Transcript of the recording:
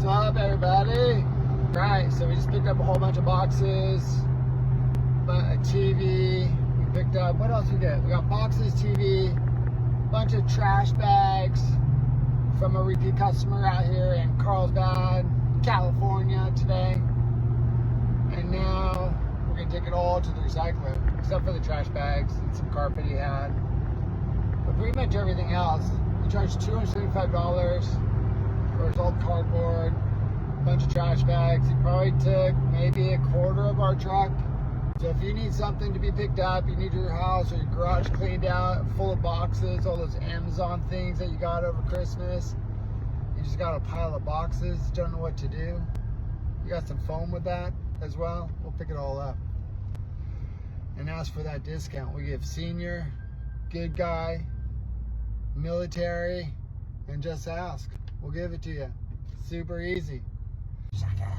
up, everybody? Right, so we just picked up a whole bunch of boxes, a TV. We picked up, what else we did? We got boxes, TV, a bunch of trash bags from a repeat customer out here in Carlsbad, California today. And now we're gonna take it all to the recycler, except for the trash bags and some carpet he had. But pretty much everything else. We charged $275 for his old cardboard, a bunch of trash bags. He probably took maybe a quarter of our truck. So if you need something to be picked up, you need your house or your garage cleaned out, full of boxes, all those Amazon things that you got over Christmas, you just got a pile of boxes, don't know what to do. You got some foam with that as well, we'll pick it all up. And ask for that discount. We give senior, good guy, military, and just ask. We'll give it to you. Super easy. Check it.